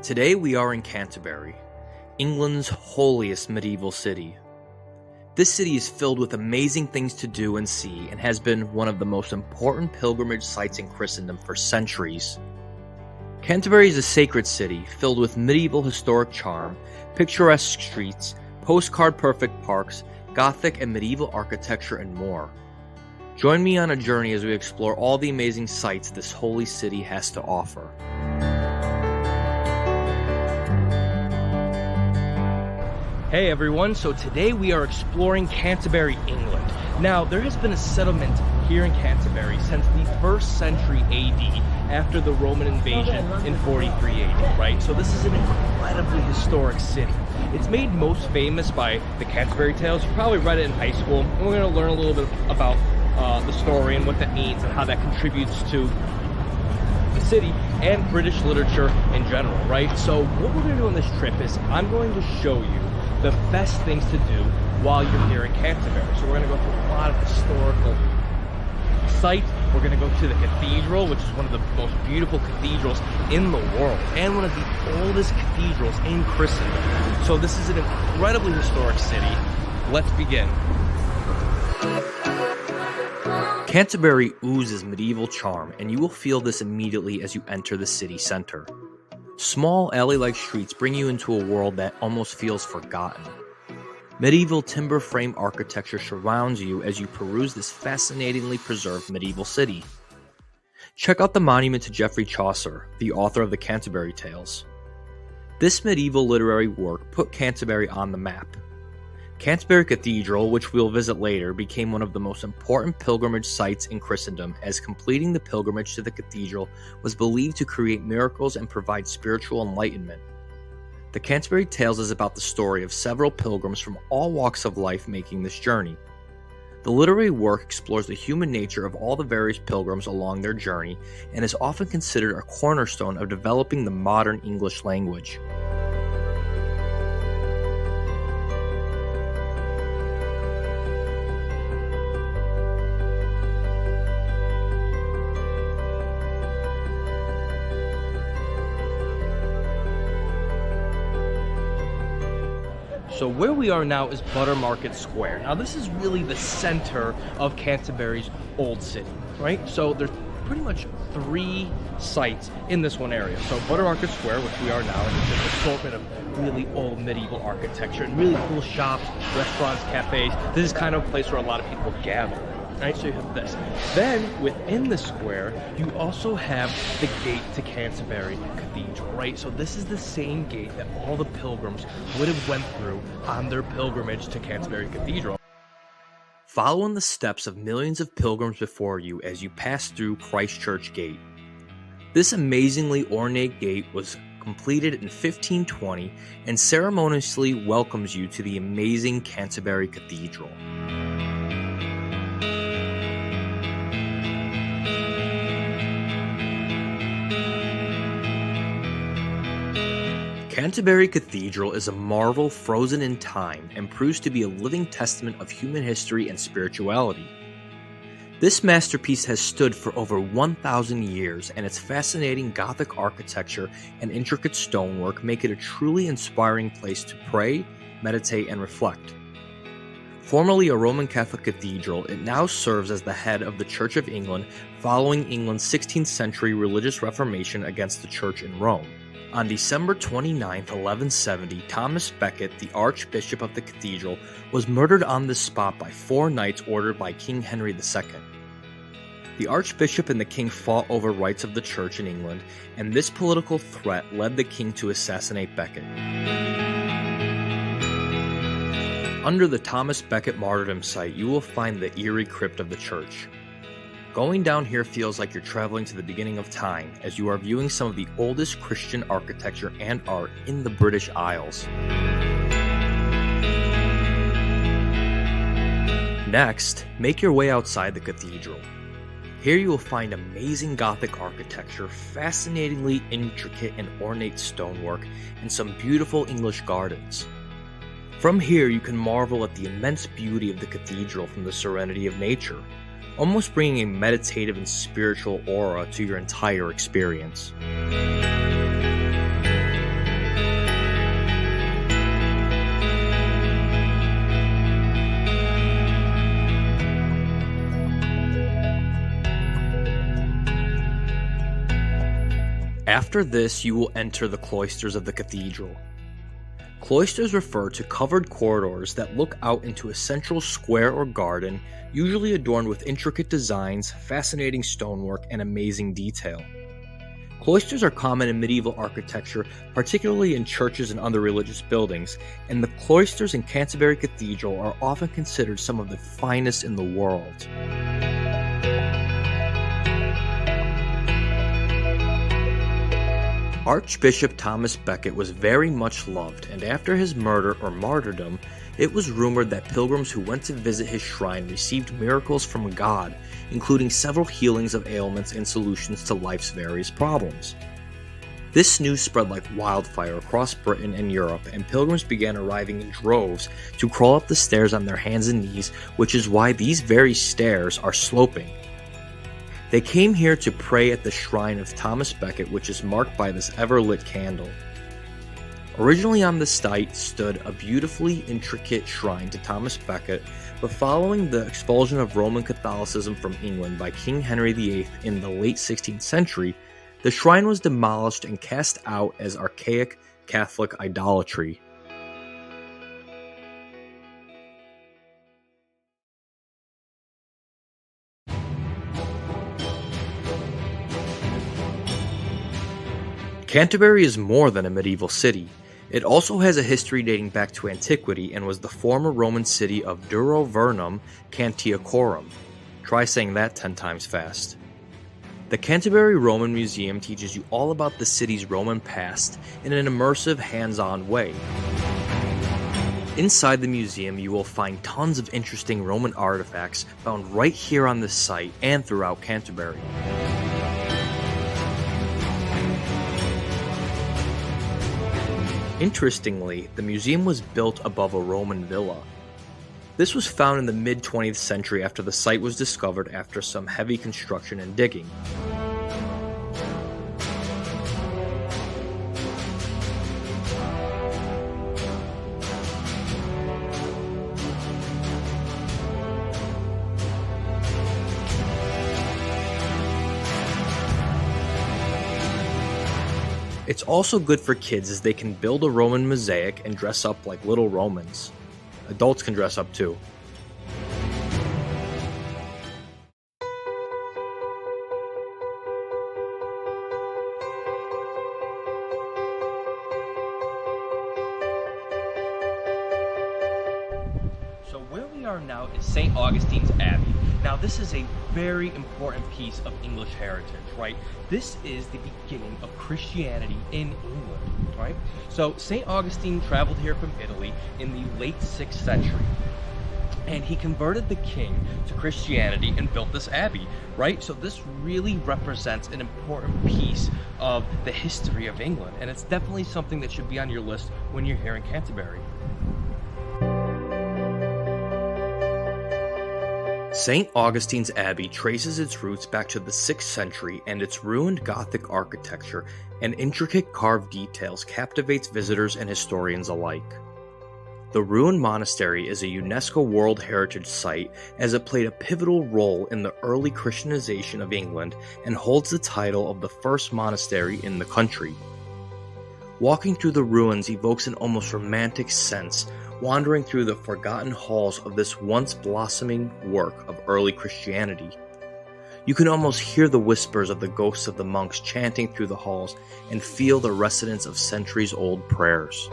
Today we are in Canterbury, England's holiest medieval city. This city is filled with amazing things to do and see and has been one of the most important pilgrimage sites in Christendom for centuries. Canterbury is a sacred city filled with medieval historic charm, picturesque streets, postcard-perfect parks, gothic and medieval architecture, and more. Join me on a journey as we explore all the amazing sights this holy city has to offer. Hey everyone, so today we are exploring Canterbury, England. Now, there has been a settlement here in Canterbury since the 1st century AD after the Roman invasion in 43 AD, right? So this is an incredibly historic city. It's made most famous by the Canterbury Tales. You probably read it in high school, and we're going to learn a little bit about the story and what that means and how that contributes to the city and British literature in general, right? So what we're going to do on this trip is I'm going to show you the best things to do while you're here in Canterbury. So we're going to go through a lot of historical sites. We're going to go to the Cathedral, which is one of the most beautiful cathedrals in the world and one of the oldest cathedrals in Christendom. So this is an incredibly historic city. Let's begin. Canterbury oozes medieval charm, and you will feel this immediately as you enter the city center. Small alley-like streets bring you into a world that almost feels forgotten. Medieval timber frame architecture surrounds you as you peruse this fascinatingly preserved medieval city. Check out the monument to Geoffrey Chaucer, the author of the Canterbury Tales. This medieval literary work put Canterbury on the map. Canterbury Cathedral, which we'll visit later, became one of the most important pilgrimage sites in Christendom, as completing the pilgrimage to the cathedral was believed to create miracles and provide spiritual enlightenment. The Canterbury Tales is about the story of several pilgrims from all walks of life making this journey. The literary work explores the human nature of all the various pilgrims along their journey and is often considered a cornerstone of developing the modern English language. So where we are now is Buttermarket Square. Now this is really the center of Canterbury's old city, right? So there's pretty much 3 sites in this one area. So Buttermarket Square, which we are now, and it's an assortment of really old medieval architecture and really cool shops, restaurants, cafes. This is kind of a place where a lot of people gather. Right, so you have this. Then, within the square, you also have the gate to Canterbury Cathedral, right? So this is the same gate that all the pilgrims would have went through on their pilgrimage to Canterbury Cathedral. Follow in the steps of millions of pilgrims before you as you pass through Christ Church Gate. This amazingly ornate gate was completed in 1520 and ceremoniously welcomes you to the amazing Canterbury Cathedral. Canterbury Cathedral is a marvel frozen in time and proves to be a living testament of human history and spirituality. This masterpiece has stood for over 1,000 years, and its fascinating Gothic architecture and intricate stonework make it a truly inspiring place to pray, meditate, and reflect. Formerly a Roman Catholic cathedral, it now serves as the head of the Church of England following England's 16th century religious reformation against the Church in Rome. On December 29, 1170, Thomas Becket, the Archbishop of the cathedral, was murdered on this spot by 4 knights ordered by King Henry II. The Archbishop and the King fought over rights of the Church in England, and this political threat led the King to assassinate Becket. Under the Thomas Becket Martyrdom site, you will find the eerie crypt of the church. Going down here feels like you're traveling to the beginning of time, as you are viewing some of the oldest Christian architecture and art in the British Isles. Next, make your way outside the cathedral. Here you will find amazing Gothic architecture, fascinatingly intricate and ornate stonework, and some beautiful English gardens. From here you can marvel at the immense beauty of the cathedral from the serenity of nature, almost bringing a meditative and spiritual aura to your entire experience. After this, you will enter the cloisters of the cathedral. Cloisters refer to covered corridors that look out into a central square or garden, usually adorned with intricate designs, fascinating stonework, and amazing detail. Cloisters are common in medieval architecture, particularly in churches and other religious buildings, and the cloisters in Canterbury Cathedral are often considered some of the finest in the world. Archbishop Thomas Becket was very much loved, and after his murder or martyrdom, it was rumored that pilgrims who went to visit his shrine received miracles from God, including several healings of ailments and solutions to life's various problems. This news spread like wildfire across Britain and Europe, and pilgrims began arriving in droves to crawl up the stairs on their hands and knees, which is why these very stairs are sloping. They came here to pray at the shrine of Thomas Becket, which is marked by this ever-lit candle. Originally on the site stood a beautifully intricate shrine to Thomas Becket, but following the expulsion of Roman Catholicism from England by King Henry VIII in the late 16th century, the shrine was demolished and cast out as archaic Catholic idolatry. Canterbury is more than a medieval city. It also has a history dating back to antiquity and was the former Roman city of Duro Vernum Cantiacorum. Try saying that 10 times fast. The Canterbury Roman Museum teaches you all about the city's Roman past in an immersive, hands-on way. Inside the museum, you will find tons of interesting Roman artifacts found right here on this site and throughout Canterbury. Interestingly, the museum was built above a Roman villa. This was found in the mid-20th century after the site was discovered after some heavy construction and digging. It's also good for kids as they can build a Roman mosaic and dress up like little Romans. Adults can dress up too. So where we are now is St. Augustine's Abbey. Now this is a very important piece of English heritage, right? This is the beginning of Christianity in England, right? So St. Augustine traveled here from Italy in the late 6th century, and he converted the king to Christianity and built this abbey, right? So this really represents an important piece of the history of England, and it's definitely something that should be on your list when you're here in Canterbury. St. Augustine's Abbey traces its roots back to the 6th century, and its ruined Gothic architecture and intricate carved details captivates visitors and historians alike. The ruined monastery is a UNESCO World Heritage Site as it played a pivotal role in the early Christianization of England and holds the title of the first monastery in the country. Walking through the ruins evokes an almost romantic sense, wandering through the forgotten halls of this once blossoming work of early Christianity. You can almost hear the whispers of the ghosts of the monks chanting through the halls and feel the resonance of centuries-old prayers.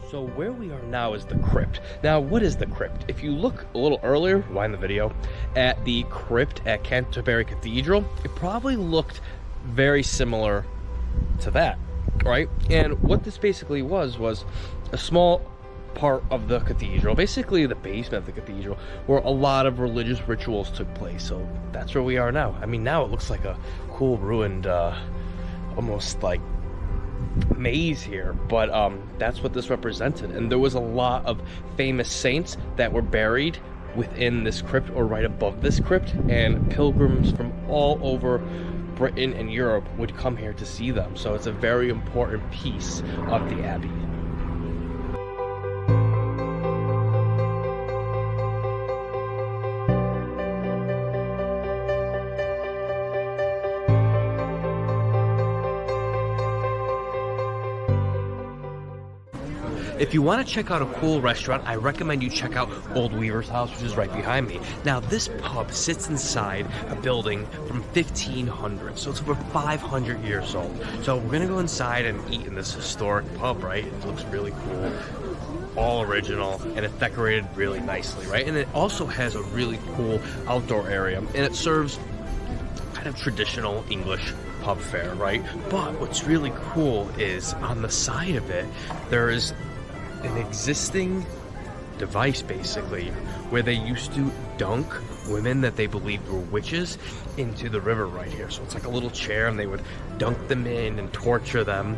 So where we are now is the crypt. Now, what is the crypt? If you look a little earlier, rewind the video, at the crypt at Canterbury Cathedral, it probably looked very similar to that, right? And what this basically was a small part of the cathedral, basically the basement of the cathedral, where a lot of religious rituals took place. So that's where we are now. I mean, now it looks like a cool ruined almost like maze here, but that's what this represented. And there was a lot of famous saints that were buried within this crypt or right above this crypt, and pilgrims from all over Britain and Europe would come here to see them. So it's a very important piece of the Abbey. if you want to check out a cool restaurant, I recommend you check out Old Weaver's House, which is right behind me. Now, this pub sits inside a building from 1500, so it's over 500 years old. So we're gonna go inside and eat in this historic pub, right? It looks really cool, all original, and it's decorated really nicely, right? And it also has a really cool outdoor area, and it serves kind of traditional English pub fare, right? But what's really cool is on the side of it, there is an existing device, basically, where they used to dunk women that they believed were witches into the river right here. So it's like a little chair, and they would dunk them in and torture them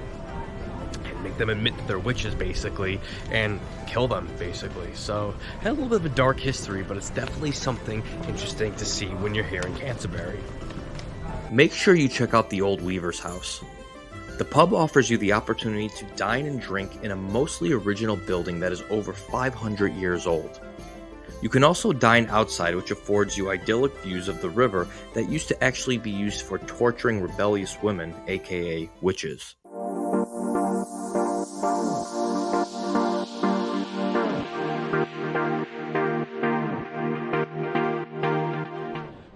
and make them admit that they're witches, basically, and kill them, basically. So it had a little bit of a dark history, but it's definitely something interesting to see when you're here in Canterbury. Make sure you check out the Old Weaver's House. The pub offers you the opportunity to dine and drink in a mostly original building that is over 500 years old. You can also dine outside, which affords you idyllic views of the river that used to actually be used for torturing rebellious women, aka witches.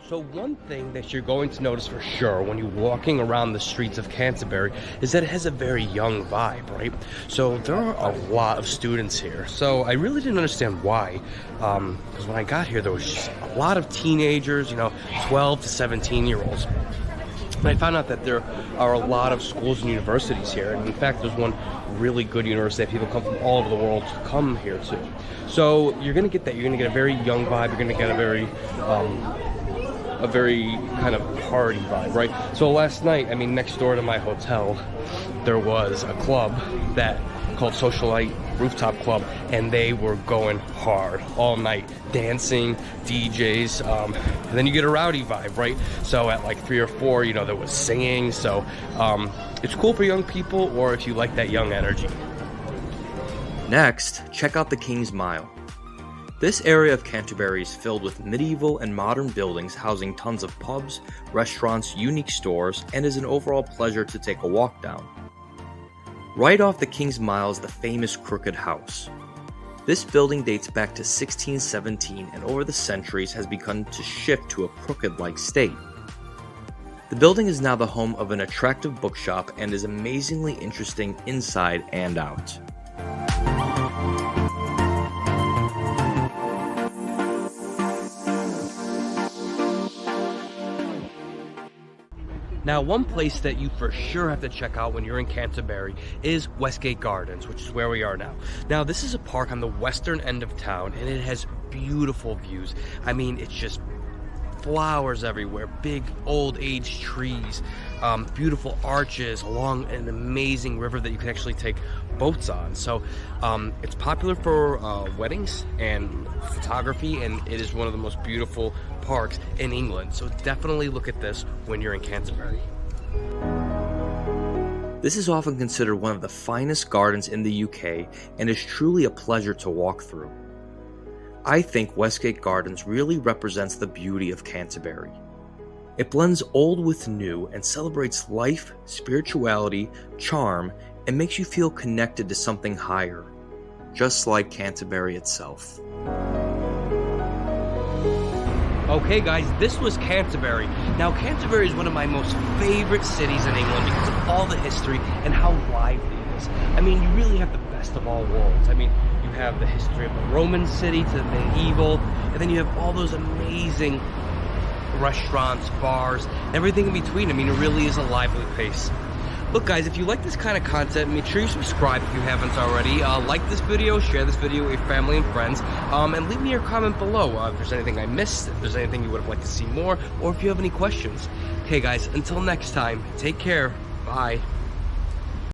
So one thing that you're going to notice for sure when you're walking around the streets of Canterbury is that it has a very young vibe, right? So there are a lot of students here. So I really didn't understand why, because when I got here, there was just a lot of teenagers, 12 to 17-year-olds. And I found out that there are a lot of schools and universities here. And in fact, there's one really good university that people come from all over the world to come here to. So you're going to get that. You're going to get a very young vibe. You're going to get a very kind of party vibe, right? So last night, next door to my hotel, there was a club called Socialite Rooftop Club, and they were going hard all night, dancing, DJs, and then you get a rowdy vibe, right? So at like 3 or 4, there was singing, so it's cool for young people, or if you like that young energy. Next, check out the King's Mile. This area of Canterbury is filled with medieval and modern buildings housing tons of pubs, restaurants, unique stores, and is an overall pleasure to take a walk down. Right off the King's Mile is the famous Crooked House. This building dates back to 1617 and over the centuries has begun to shift to a crooked-like state. The building is now the home of an attractive bookshop and is amazingly interesting inside and out. Now, one place that you for sure have to check out when you're in Canterbury is Westgate Gardens, which is where we are now. Now, this is a park on the western end of town, and it has beautiful views. It's just flowers everywhere, big old age trees, beautiful arches along an amazing river that you can actually take boats on. So it's popular for weddings and photography, and it is one of the most beautiful parks in England. So definitely look at this when you're in Canterbury. This is often considered one of the finest gardens in the UK and is truly a pleasure to walk through. I think Westgate Gardens really represents the beauty of Canterbury. It blends old with new and celebrates life, spirituality, charm, and makes you feel connected to something higher, just like Canterbury itself. Okay guys, this was Canterbury. Now Canterbury is one of my most favorite cities in England because of all the history and how lively it is. You really have the best of all worlds. You have the history of the Roman city to the medieval, and then you have all those amazing restaurants, bars, everything in between. It really is a lively place. Look guys, if you like this kind of content, make sure you subscribe if you haven't already. Like this video, share this video with your family and friends, and leave me your comment below if there's anything I missed, if there's anything you would have liked to see more, or if you have any questions. Okay guys, until next time, take care. Bye.